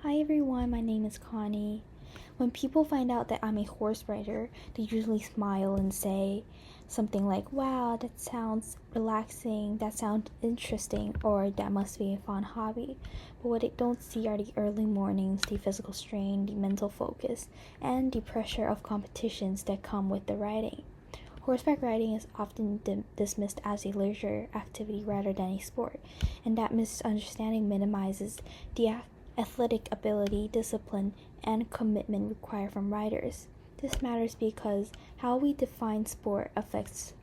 Hi everyone, my name is Connie. When people find out that I'm a horse rider, they usually smile and say something like, "Wow, that sounds relaxing, that sounds interesting," or "That must be a fun hobby." But what they don't see are the early mornings, the physical strain, the mental focus, and the pressure of competitions that come with the riding. Horseback riding is often dismissed as a leisure activity rather than a sport, and that misunderstanding minimizes the athletic ability, discipline, and commitment required from riders. This matters because how we define sport affects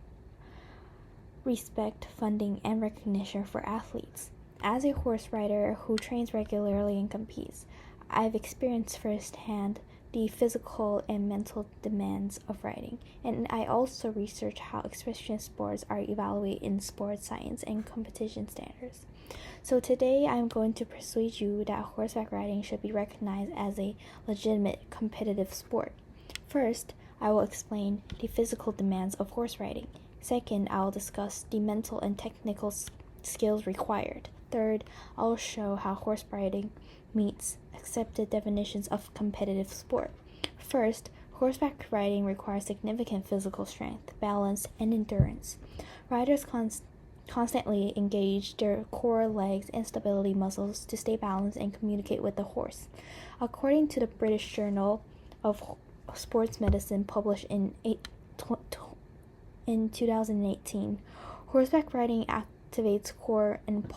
respect, funding, and recognition for athletes. As a horse rider who trains regularly and competes, I've experienced firsthand the physical and mental demands of riding, and I also research how expression sports are evaluated in sports science and competition standards. So today I'm going to persuade you that horseback riding should be recognized as a legitimate competitive sport. First, I will explain the physical demands of horse riding. Second, I will discuss the mental and technical skills required. Third, I will show how horse riding meets accepted definitions of competitive sport. First, horseback riding requires significant physical strength, balance, and endurance. Riders constantly engage their core, legs, and stability muscles to stay balanced and communicate with the horse. According to the British Journal of Sports Medicine published in 2018, horseback riding activates core and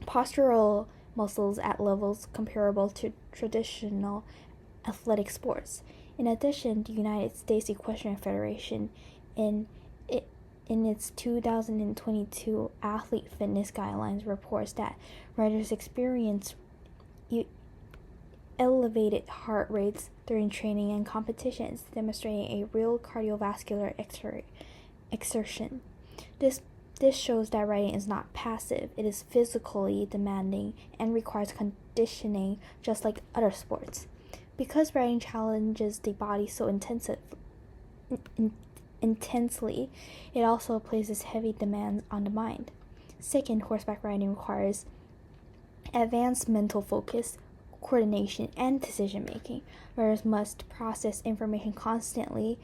postural muscles at levels comparable to traditional athletic sports. In addition, the United States Equestrian Federation in its 2022 Athlete Fitness Guidelines reports that riders experience elevated heart rates during training and competitions, demonstrating a real cardiovascular exertion. This shows that riding is not passive, it is physically demanding and requires conditioning just like other sports. Because riding challenges the body so intensely, it also places heavy demands on the mind. Second, horseback riding requires advanced mental focus, coordination, and decision-making. Riders must process information constantly,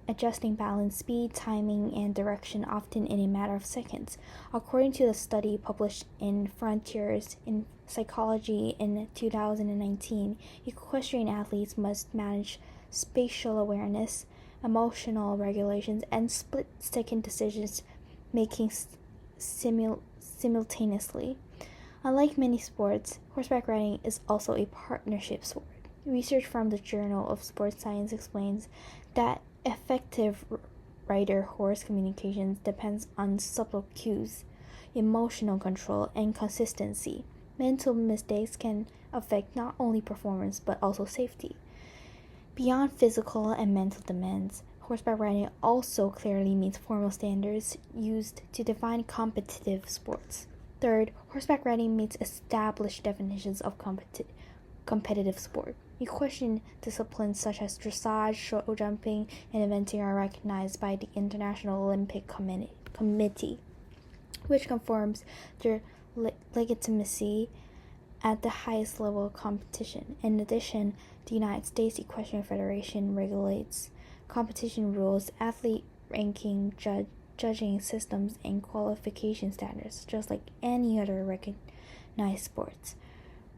adjusting balance, speed, timing, and direction often in a matter of seconds. According to the study published in Frontiers in Psychology in 2019, equestrian athletes must manage spatial awareness, emotional regulations, and split-second decisions making simultaneously. Unlike many sports, horseback riding is also a partnership sport. Research from the Journal of Sports Science explains that effective rider-horse communication depends on subtle cues, emotional control, and consistency. Mental mistakes can affect not only performance but also safety. Beyond physical and mental demands, horseback riding also clearly meets formal standards used to define competitive sports. Third, horseback riding meets established definitions of competitive sport. Equestrian disciplines such as dressage, show jumping, and eventing are recognized by the International Olympic Committee, which confirms their legitimacy at the highest level of competition. In addition, the United States Equestrian Federation regulates competition rules, athlete ranking, judging systems, and qualification standards, just like any other recognized sports.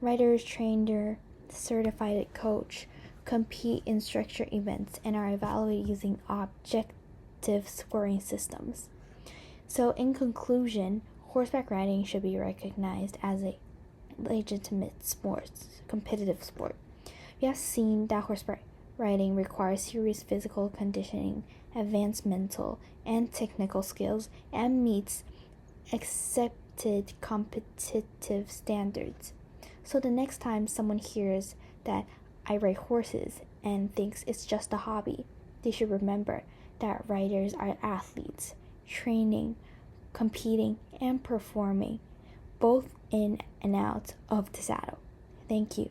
Riders train their certified coach, compete in structured events, and are evaluated using objective scoring systems. So in conclusion, horseback riding should be recognized as a legitimate competitive sport. We have seen that horseback riding requires serious physical conditioning, advanced mental and technical skills, and meets accepted competitive standards. So the next time someone hears that I ride horses and thinks it's just a hobby, they should remember that riders are athletes, training, competing, and performing, both in and out of the saddle. Thank you.